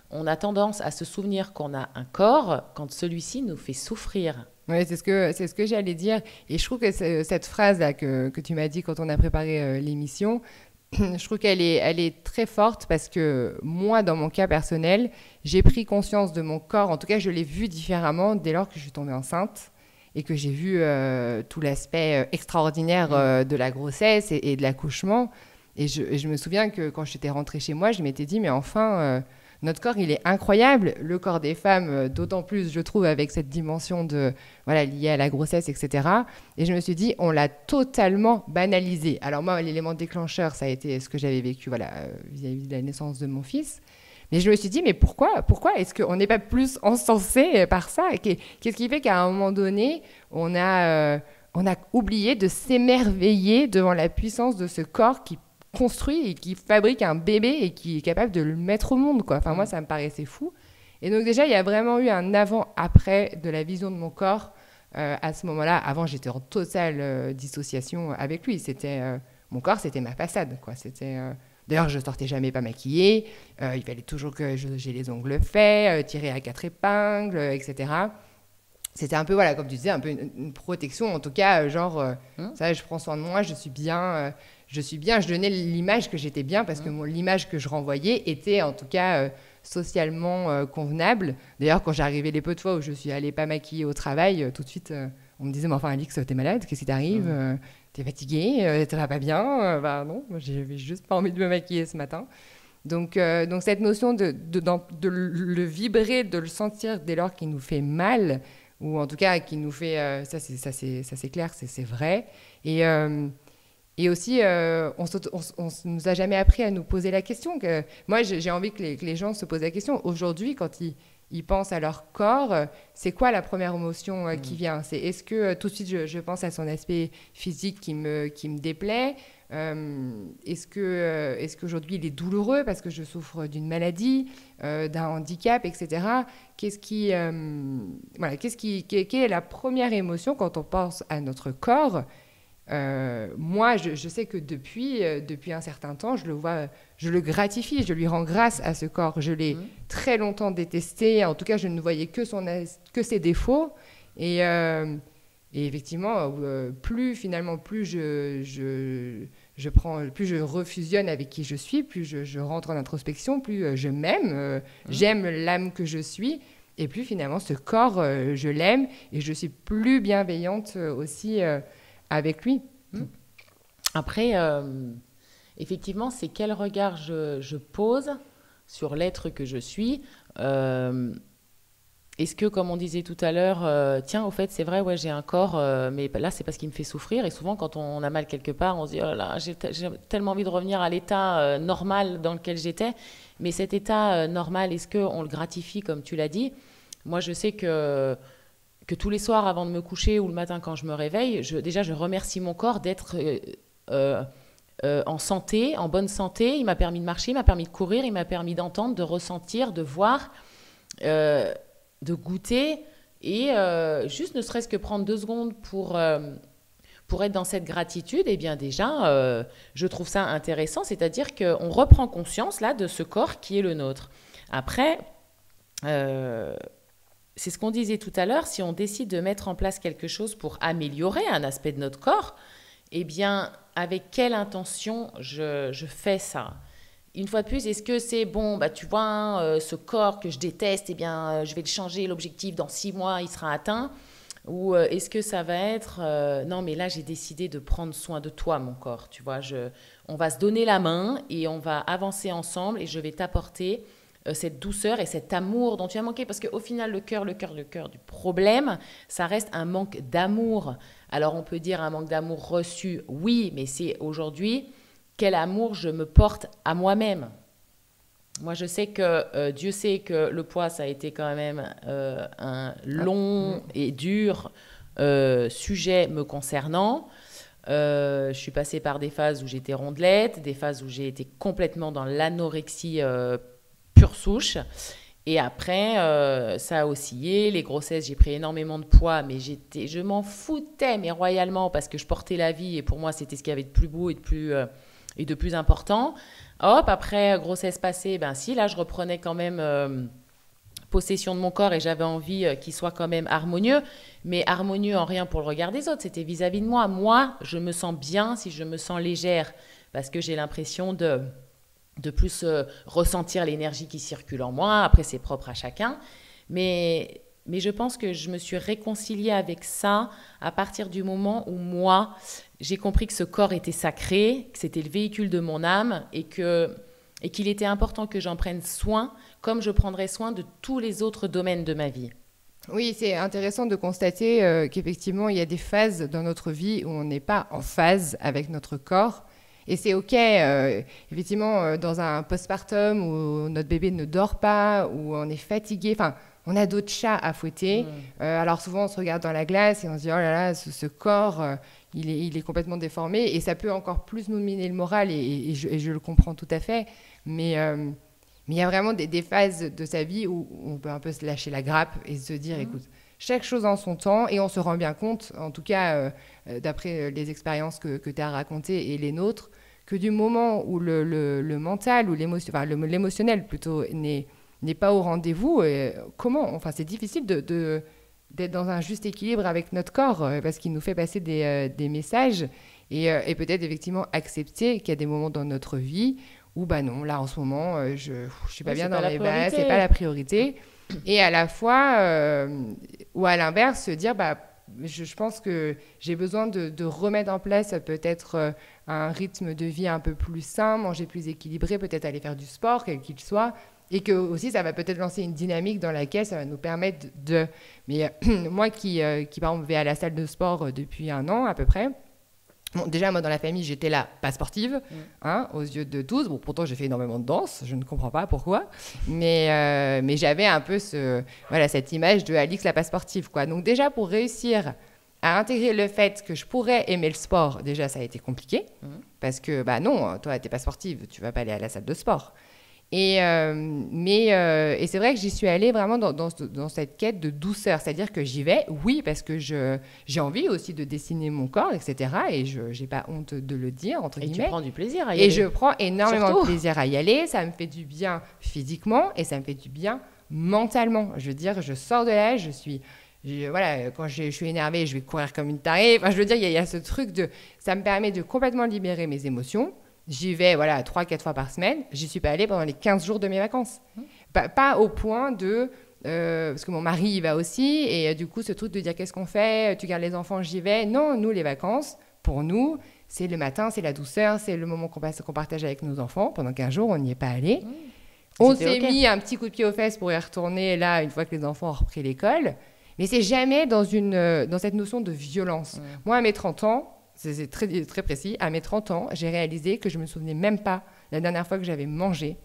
S2: On a tendance à se souvenir qu'on a un corps quand celui-ci nous fait souffrir.
S1: Oui, c'est ce que j'allais dire. Et je trouve que cette phrase-là que tu m'as dit quand on a préparé l'émission, je trouve qu'elle est très forte parce que moi, dans mon cas personnel, j'ai pris conscience de mon corps. En tout cas, je l'ai vu différemment dès lors que je suis tombée enceinte. Et que j'ai vu tout l'aspect extraordinaire de la grossesse et de l'accouchement. Et je me souviens que quand j'étais rentrée chez moi, je m'étais dit, mais enfin, notre corps, il est incroyable. Le corps des femmes, d'autant plus, je trouve, avec cette dimension liée à la grossesse, etc. Et je me suis dit, on l'a totalement banalisé. Alors moi, l'élément déclencheur, ça a été ce que j'avais vécu vis-à-vis de la naissance de mon fils. Mais je me suis dit, mais pourquoi est-ce qu'on n'est pas plus encensé par ça? Qu'est-ce qui fait qu'à un moment donné, on a oublié de s'émerveiller devant la puissance de ce corps qui construit et qui fabrique un bébé et qui est capable de le mettre au monde, quoi. Enfin, moi, ça me paraissait fou. Et donc déjà, il y a vraiment eu un avant-après de la vision de mon corps à ce moment-là. Avant, j'étais en totale dissociation avec lui. Mon corps, c'était ma façade, quoi. D'ailleurs, je sortais jamais pas maquillée. Il fallait toujours que j'ai les ongles faits, tirés à 4 épingles, etc. C'était un peu, comme tu disais, un peu une protection. En tout cas, ça, je prends soin de moi, je suis bien. Je donnais l'image que j'étais bien parce que l'image que je renvoyais était, en tout cas, socialement convenable. D'ailleurs, quand j'arrivais les peu de fois où je suis allée pas maquillée au travail, tout de suite, on me disait, mais enfin, Alix, t'es malade? Qu'est-ce qui t'arrive? T'es fatiguée, ça va pas bien? Non, moi j'avais juste pas envie de me maquiller ce matin. Donc cette notion de le vibrer, de le sentir dès lors qu'il nous fait mal, ou en tout cas qu'il nous fait... ça c'est clair, c'est vrai. Et aussi, on nous a jamais appris à nous poser la question. Moi, j'ai envie que les gens se posent la question. Aujourd'hui, quand ils pensent à leur corps, c'est quoi la première émotion qui vient? Est-ce que tout de suite je pense à son aspect physique qui me déplaît? Est-ce qu'aujourd'hui il est douloureux parce que je souffre d'une maladie, d'un handicap, etc. Quelle est la première émotion quand on pense à notre corps? Moi, je sais que depuis un certain temps, je le gratifie, je lui rends grâce à ce corps. Je l'ai très longtemps détesté. En tout cas, je ne voyais que ses défauts. Et effectivement, plus je refusionne avec qui je suis, plus je rentre en introspection, plus je m'aime. J'aime l'âme que je suis. Et plus finalement, ce corps, je l'aime. Et je suis plus bienveillante aussi avec lui.
S2: Après, effectivement, c'est quel regard je pose sur l'être que je suis. est-ce que, comme on disait tout à l'heure, tiens, au fait, c'est vrai, ouais, j'ai un corps, mais là, c'est parce qu'il me fait souffrir. Et souvent, quand on a mal quelque part, on se dit, oh là là, j'ai tellement envie de revenir à l'état normal dans lequel j'étais. Mais cet état normal, est-ce qu'on le gratifie, comme tu l'as dit? Moi, je sais que tous les soirs, avant de me coucher ou le matin quand je me réveille, déjà, je remercie mon corps d'être euh, en santé, en bonne santé. Il m'a permis de marcher, il m'a permis de courir, il m'a permis d'entendre, de ressentir, de voir. euh, de goûter et juste ne serait-ce que prendre 2 secondes pour être dans cette gratitude, eh bien déjà, je trouve ça intéressant, c'est-à-dire qu'on reprend conscience là de ce corps qui est le nôtre. Après, euh, c'est ce qu'on disait tout à l'heure, si on décide de mettre en place quelque chose pour améliorer un aspect de notre corps, eh bien, avec quelle intention je fais ça? Une fois de plus, est-ce que c'est bon, bah, tu vois, hein, ce corps que je déteste, eh bien, je vais le changer, l'objectif dans 6 mois, il sera atteint? Ou est-ce que ça va être, non, mais là, j'ai décidé de prendre soin de toi, mon corps, tu vois, on va se donner la main et on va avancer ensemble et je vais t'apporter cette douceur et cet amour dont tu as manqué. Parce qu'au final, le cœur du problème, ça reste un manque d'amour. Alors, on peut dire un manque d'amour reçu, oui, mais c'est aujourd'hui quel amour je me porte à moi-même. Moi, je sais que Dieu sait que le poids, ça a été quand même un long et dur sujet me concernant. Je suis passée par des phases où j'étais rondelette, des phases où j'ai été complètement dans l'anorexie pure souche. Et après, ça a oscillé. Les grossesses, j'ai pris énormément de poids, mais je m'en foutais, mais royalement, parce que je portais la vie et pour moi, c'était ce qu'il y avait de plus beau et de plus important. Hop, après grossesse passée, ben si, là, je reprenais quand même possession de mon corps et j'avais envie qu'il soit quand même harmonieux, mais harmonieux en rien pour le regard des autres, c'était vis-à-vis de moi. Moi, je me sens bien si je me sens légère, parce que j'ai l'impression de plus ressentir l'énergie qui circule en moi. Après, c'est propre à chacun. Mais je pense que je me suis réconciliée avec ça à partir du moment où moi, j'ai compris que ce corps était sacré, que c'était le véhicule de mon âme et qu'il était important que j'en prenne soin comme je prendrais soin de tous les autres domaines de ma vie.
S1: Oui, c'est intéressant de constater qu'effectivement, il y a des phases dans notre vie où on n'est pas en phase avec notre corps. Et c'est OK, effectivement, dans un postpartum où notre bébé ne dort pas, où on est fatigué, enfin, on a d'autres chats à fouetter. Alors souvent, on se regarde dans la glace et on se dit, oh là là, ce corps, il est complètement déformé. Et ça peut encore plus nous miner le moral, et je le comprends tout à fait. Mais il y a vraiment des phases de sa vie où on peut un peu se lâcher la grappe et se dire, écoute, chaque chose en son temps, et on se rend bien compte, en tout cas, d'après les expériences que tu as racontées et les nôtres, que du moment où le mental ou l'émotionnel plutôt n'est pas au rendez-vous, enfin, c'est difficile d'être dans un juste équilibre avec notre corps parce qu'il nous fait passer des messages et peut-être effectivement accepter qu'il y a des moments dans notre vie où bah non, là en ce moment je suis pas bien dans mes bases, c'est pas la priorité, et à la fois ou à l'inverse se dire bah je pense que j'ai besoin de remettre en place peut-être un rythme de vie un peu plus sain, manger plus équilibré, peut-être aller faire du sport, quel qu'il soit, et que aussi ça va peut-être lancer une dynamique dans laquelle ça va nous permettre de... Mais moi qui par exemple vais à la salle de sport depuis 1 an à peu près, bon, déjà moi dans la famille j'étais là pas sportive aux yeux de tous, bon pourtant j'ai fait énormément de danse, je ne comprends pas pourquoi, mais j'avais un peu cette image de Alix la pas sportive quoi. Donc déjà pour réussir à intégrer le fait que je pourrais aimer le sport, déjà ça a été compliqué parce que bah non, toi t'es pas sportive, tu vas pas aller à la salle de sport. Et c'est vrai que j'y suis allée vraiment dans cette quête de douceur. C'est-à-dire que j'y vais, oui, parce que j'ai envie aussi de dessiner mon corps, etc. Et je n'ai pas honte de le dire, entre guillemets.
S2: Et tu prends du plaisir à y aller.
S1: Et je prends énormément de plaisir à y aller. Ça me fait du bien physiquement et ça me fait du bien mentalement. Je veux dire, je sors de là, voilà, quand je suis énervée, je vais courir comme une tarée. Enfin, je veux dire, il y a ce truc ça me permet de complètement libérer mes émotions. J'y vais 3-4 fois par semaine. J'y suis pas allée pendant les 15 jours de mes vacances. Pas au point de... parce que mon mari y va aussi. Et du coup, ce truc de dire qu'est-ce qu'on fait, tu gardes les enfants, j'y vais. Non, nous, les vacances, pour nous, c'est le matin, c'est la douceur, c'est le moment qu'on partage avec nos enfants. Pendant 15 jours, on n'y est pas allé. On s'est mis un petit coup de pied aux fesses pour y retourner là, une fois que les enfants ont repris l'école. Mais c'est jamais dans cette notion de violence. Moi, à mes 30 ans, c'est très, très précis, à mes 30 ans, j'ai réalisé que je ne me souvenais même pas la dernière fois que j'avais mangé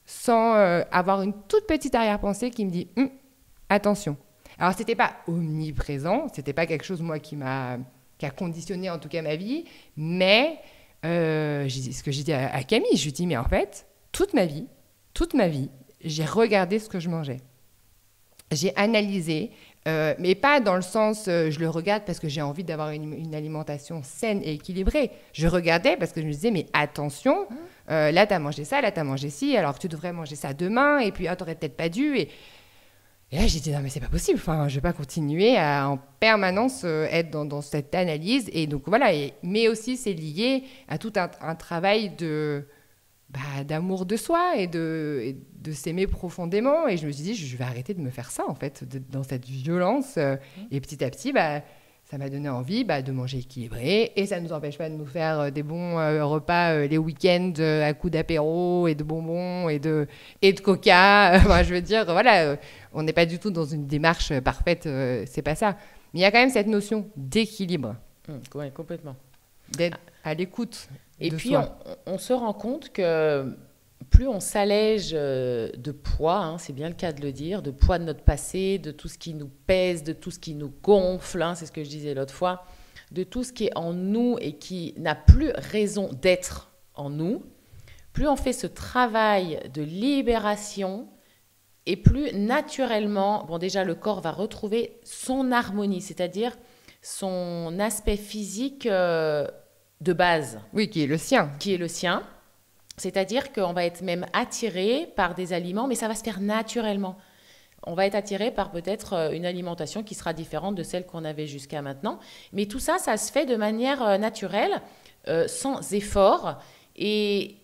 S1: sans avoir une toute petite arrière-pensée qui me dit attention. Alors, ce n'était pas omniprésent, ce n'était pas quelque chose, moi, qui a conditionné, en tout cas, ma vie, mais ce que j'ai dit à Camille, je lui ai dit, mais en fait, toute ma vie, j'ai regardé ce que je mangeais. J'ai analysé, mais pas dans le sens, je le regarde parce que j'ai envie d'avoir une alimentation saine et équilibrée. Je regardais parce que je me disais, mais attention, là, tu as mangé ça, là, tu as mangé ci, alors que tu devrais manger ça demain, et puis, tu n'aurais peut-être pas dû. Et là, j'ai dit, non, mais c'est pas possible. Enfin, je vais pas continuer à en permanence être dans cette analyse. Et donc, voilà. Mais aussi, c'est lié à tout un travail d'amour de soi et de s'aimer profondément. Et je me suis dit, je vais arrêter de me faire ça, en fait, dans cette violence. Et petit à petit, ça m'a donné envie de manger équilibré. Et ça ne nous empêche pas de nous faire des bons repas les week-ends à coups d'apéro et de bonbons et de coca. Enfin, je veux dire, voilà, on n'est pas du tout dans une démarche parfaite, c'est pas ça. Mais il y a quand même cette notion d'équilibre.
S2: Oui, complètement.
S1: D'être à l'écoute.
S2: Et puis, on se rend compte que plus on s'allège de poids, c'est bien le cas de le dire, de poids de notre passé, de tout ce qui nous pèse, de tout ce qui nous gonfle, c'est ce que je disais l'autre fois, de tout ce qui est en nous et qui n'a plus raison d'être en nous, plus on fait ce travail de libération et plus naturellement, déjà le corps va retrouver son harmonie, c'est-à-dire son aspect physique de base.
S1: Oui, qui est le sien.
S2: Qui est le sien. C'est-à-dire qu'on va être même attiré par des aliments, mais ça va se faire naturellement. On va être attiré par peut-être une alimentation qui sera différente de celle qu'on avait jusqu'à maintenant. Mais tout ça, ça se fait de manière naturelle, sans effort. Et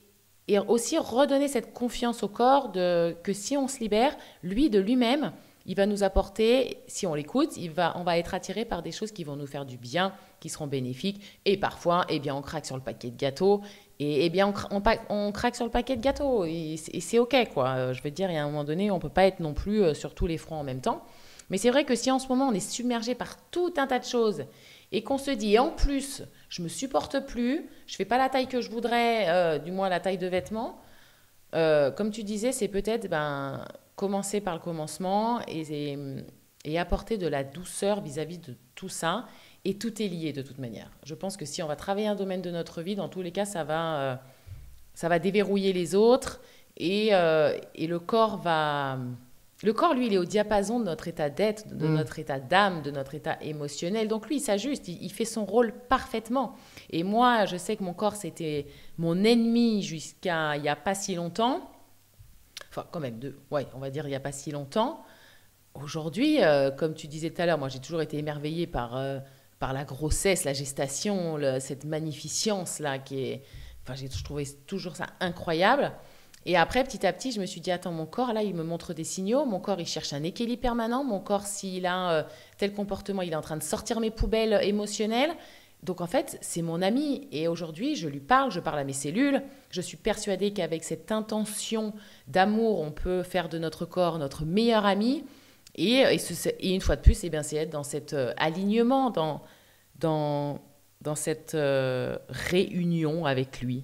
S2: aussi redonner cette confiance au corps que si on se libère, lui, de lui-même, il va nous apporter, si on l'écoute, on va être attiré par des choses qui vont nous faire du bien, qui seront bénéfiques. Et parfois, on craque sur le paquet de gâteaux. Et on craque sur le paquet de gâteaux. Et c'est OK, quoi. Je veux dire, il y a un moment donné, on ne peut pas être non plus sur tous les fronts en même temps. Mais c'est vrai que si en ce moment, on est submergé par tout un tas de choses et qu'on se dit, et en plus, je ne me supporte plus, je ne fais pas la taille que je voudrais, du moins la taille de vêtements, comme tu disais, c'est peut-être commencer par le commencement et apporter de la douceur vis-à-vis de tout ça. Et tout est lié de toute manière. Je pense que si on va travailler un domaine de notre vie, dans tous les cas, ça va déverrouiller les autres. Et le corps va... Le corps, lui, il est au diapason de notre état d'être, de notre état d'âme, de notre état émotionnel. Donc lui, il s'ajuste, il fait son rôle parfaitement. Et moi, je sais que mon corps, c'était mon ennemi jusqu'à il n'y a pas si longtemps. Enfin, quand même, on va dire il n'y a pas si longtemps. Aujourd'hui, comme tu disais tout à l'heure, moi, j'ai toujours été émerveillée par la grossesse, la gestation, cette magnificence-là je trouvais toujours ça incroyable. Et après, petit à petit, je me suis dit, attends, mon corps, là, il me montre des signaux. Mon corps, il cherche un équilibre permanent. Mon corps, s'il a tel comportement, il est en train de sortir mes poubelles émotionnelles. Donc, en fait, c'est mon ami. Et aujourd'hui, je parle à mes cellules. Je suis persuadée qu'avec cette intention d'amour, on peut faire de notre corps notre meilleur ami. Et une fois de plus, c'est être dans cet alignement, dans cette réunion avec lui.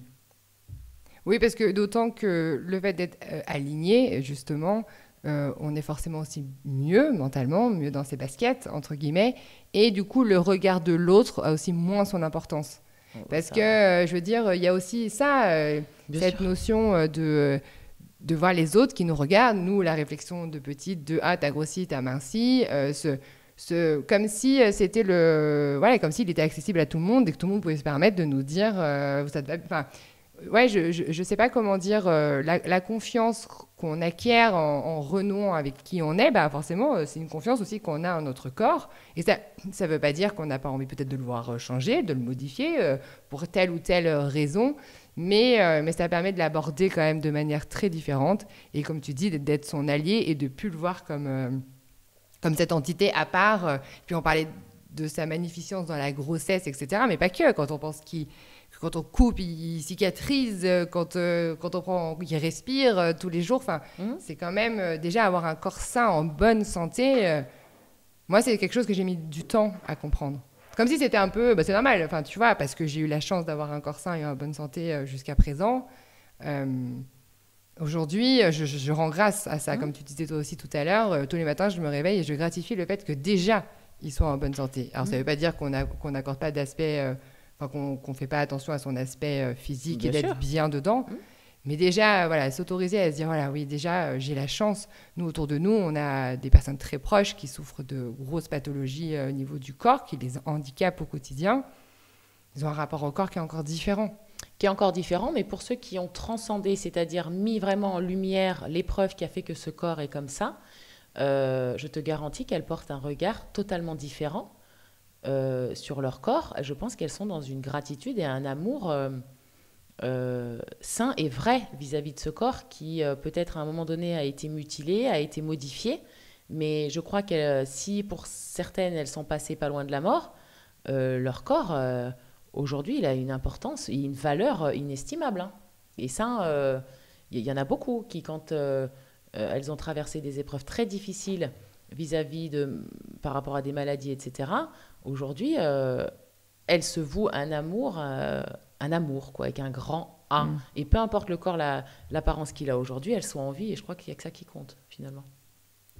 S1: Oui, parce que d'autant que le fait d'être aligné, justement, on est forcément aussi mieux mentalement, mieux dans ses baskets, entre guillemets, et du coup, le regard de l'autre a aussi moins son importance. Parce que, je veux dire, il y a aussi ça, cette notion de voir les autres qui nous regardent, nous, la réflexion de petite, de « Ah, t'as grossi, t'as minci », comme si c'était comme s'il était accessible à tout le monde et que tout le monde pouvait se permettre de nous dire ça te va. Enfin, ouais, je sais pas comment dire la confiance qu'on acquiert en renouant avec qui on est, forcément c'est une confiance aussi qu'on a en notre corps, et ça veut pas dire qu'on n'a pas envie peut-être de le voir changer, de le modifier pour telle ou telle raison, mais ça permet de l'aborder quand même de manière très différente, et comme tu dis, d'être son allié et de plus le voir comme cette entité à part. Puis on parlait de sa magnificence dans la grossesse, etc. Mais pas que. Quand on pense quand on coupe, il cicatrise, quand on prend, il respire tous les jours. Enfin, c'est quand même déjà avoir un corps sain, en bonne santé. Moi, c'est quelque chose que j'ai mis du temps à comprendre. Comme si c'était un peu, c'est normal, enfin, tu vois, parce que j'ai eu la chance d'avoir un corps sain et en bonne santé jusqu'à présent. Aujourd'hui, je rends grâce à ça, comme tu disais toi aussi tout à l'heure. Tous les matins, je me réveille et je gratifie le fait que déjà, ils soient en bonne santé. Alors, ça ne veut pas dire qu'on n'accorde pas d'aspect, qu'on ne fait pas attention à son aspect physique
S2: Bien
S1: et d'être
S2: sûr.
S1: bien dedans. Mais déjà, voilà, s'autoriser à se dire, voilà, oui, déjà, j'ai la chance. Nous, autour de nous, on a des personnes très proches qui souffrent de grosses pathologies au niveau du corps, qui les handicapent au quotidien. Ils ont un rapport au corps qui est encore différent.
S2: Qui est encore différent, mais pour ceux qui ont transcendé, c'est-à-dire mis vraiment en lumière l'épreuve qui a fait que ce corps est comme ça, je te garantis qu'elles portent un regard totalement différent sur leur corps. Je pense qu'elles sont dans une gratitude et un amour sain et vrai vis-à-vis de ce corps qui, peut-être à un moment donné, a été mutilé, a été modifié. Mais je crois que si pour certaines, elles sont passées pas loin de la mort, leur corps, aujourd'hui, il a une importance et une valeur inestimable. Hein. Et ça, il y en a beaucoup qui, quand elles ont traversé des épreuves très difficiles vis-à-vis par rapport à des maladies, etc., aujourd'hui, elles se vouent un amour, quoi, avec un grand A. Et peu importe le corps, l'apparence qu'il a aujourd'hui, elles sont en vie et je crois qu'il n'y a que ça qui compte, finalement.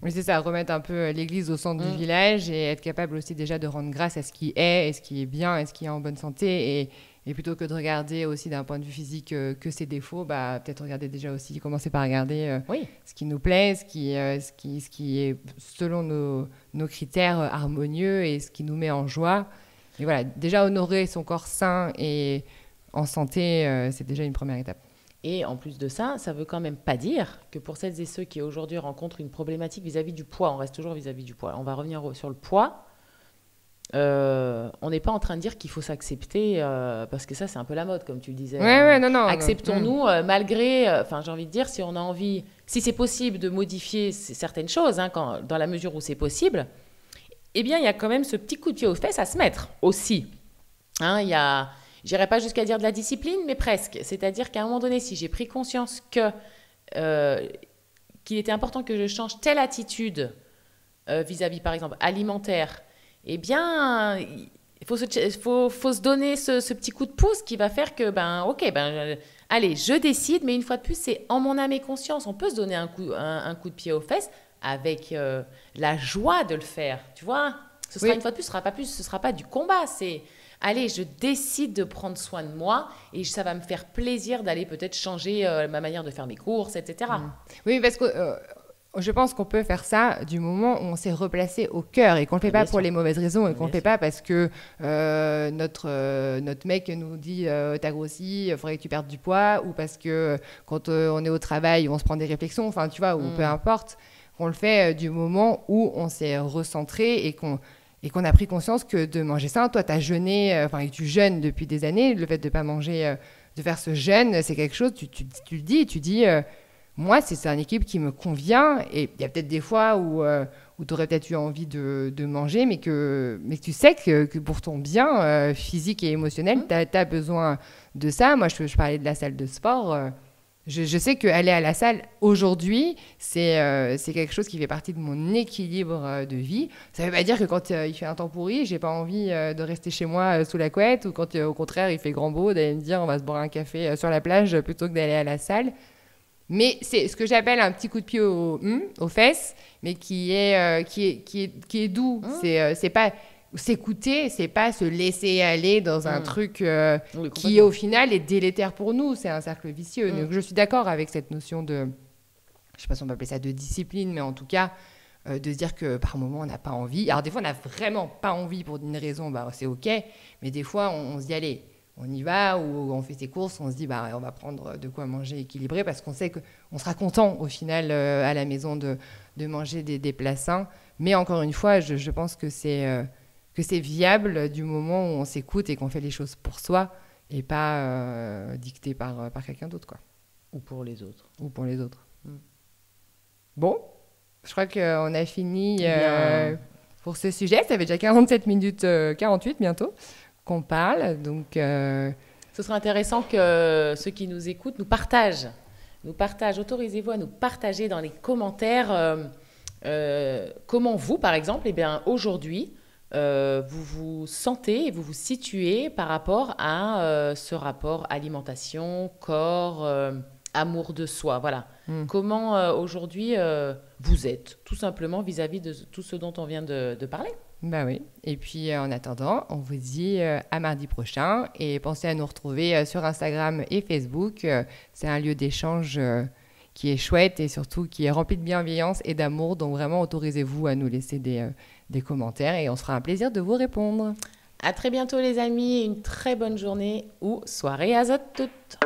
S1: Oui, c'est ça, remettre un peu l'église au centre du village et être capable aussi déjà de rendre grâce à ce qui est, et ce qui est bien, et ce qui est en bonne santé. Et plutôt que de regarder aussi d'un point de vue physique que ses défauts, peut-être regarder déjà aussi, commencer par regarder ce qui nous plaît, ce qui est selon nos critères harmonieux et ce qui nous met en joie. Et voilà, déjà honorer son corps sain et en santé, c'est déjà une première étape.
S2: Et en plus de ça, ça ne veut quand même pas dire que pour celles et ceux qui aujourd'hui rencontrent une problématique vis-à-vis du poids, on reste toujours vis-à-vis du poids. On va revenir sur le poids. On n'est pas en train de dire qu'il faut s'accepter, parce que ça, c'est un peu la mode, comme tu le disais.
S1: Non.
S2: Acceptons-nous, malgré, j'ai envie de dire, si on a envie, si c'est possible de modifier certaines choses, dans la mesure où c'est possible, eh bien, il y a quand même ce petit coup de pied aux fesses à se mettre aussi. Il y a... J'irai pas jusqu'à dire de la discipline, mais presque. C'est-à-dire qu'à un moment donné, si j'ai pris conscience qu'il était important que je change telle attitude vis-à-vis, par exemple, alimentaire, eh bien, il faut se donner ce petit coup de pouce qui va faire que, allez, je décide, mais une fois de plus, c'est en mon âme et conscience. On peut se donner un coup de pied aux fesses avec la joie de le faire, tu vois. Ce sera une fois de plus, ce sera pas du combat, c'est... Allez, je décide de prendre soin de moi et ça va me faire plaisir d'aller peut-être changer ma manière de faire mes courses, etc.
S1: Oui, parce que je pense qu'on peut faire ça du moment où on s'est replacé au cœur et qu'on ne le fait pas pour les mauvaises raisons et qu'on ne le fait pas parce que notre mec nous dit t'as grossi, il faudrait que tu perdes du poids, ou parce que quand on est au travail, on se prend des réflexions, enfin tu vois, ou peu importe, qu'on le fait du moment où on s'est recentré et qu'on a pris conscience que de manger sain, toi, tu as jeûné, et tu jeûnes depuis des années, le fait de ne pas manger, de faire ce jeûne, c'est quelque chose, tu le dis, moi, c'est un équilibre qui me convient, et il y a peut-être des fois où tu aurais peut-être eu envie de manger, mais que tu sais que pour ton bien physique et émotionnel, tu as besoin de ça. Moi, je parlais de la salle de sport. Je sais qu'aller à la salle, aujourd'hui, c'est quelque chose qui fait partie de mon équilibre de vie. Ça ne veut pas dire que quand il fait un temps pourri, je n'ai pas envie de rester chez moi sous la couette, ou quand, au contraire, il fait grand beau, d'aller me dire on va se boire un café sur la plage plutôt que d'aller à la salle. Mais c'est ce que j'appelle un petit coup de pied aux fesses, mais qui est doux. C'est pas... S'écouter, c'est pas se laisser aller dans un truc qui, au final, est délétère pour nous. C'est un cercle vicieux. Donc, je suis d'accord avec cette notion de, je sais pas si on peut appeler ça de discipline, mais en tout cas, de se dire que par moment, on n'a pas envie. Alors, des fois, on n'a vraiment pas envie pour une raison, c'est OK. Mais des fois, on se dit, allez, on y va, ou on fait ses courses, on se dit, on va prendre de quoi manger équilibré, parce qu'on sait qu'on sera content, au final, à la maison, de manger des plats sains. Mais encore une fois, je pense que c'est viable du moment où on s'écoute et qu'on fait les choses pour soi et pas dicté par quelqu'un d'autre, quoi.
S2: Ou pour les autres.
S1: Bon, je crois qu'on a fini pour ce sujet. Ça fait déjà 47 minutes, 48 bientôt, qu'on parle. Donc,
S2: Ce serait intéressant que ceux qui nous écoutent nous partagent. Autorisez-vous à nous partager dans les commentaires comment vous, par exemple, eh bien, aujourd'hui, vous vous sentez et vous vous situez par rapport à ce rapport alimentation, corps, amour de soi. Voilà. Comment aujourd'hui vous êtes, tout simplement vis-à-vis de tout ce dont on vient de parler.
S1: Bah oui. Et puis en attendant, on vous dit à mardi prochain et pensez à nous retrouver sur Instagram et Facebook. C'est un lieu d'échange qui est chouette et surtout qui est rempli de bienveillance et d'amour. Donc vraiment, autorisez-vous à nous laisser des commentaires et on se fera un plaisir de vous répondre.
S2: À très bientôt les amis, une très bonne journée ou soirée à toutes.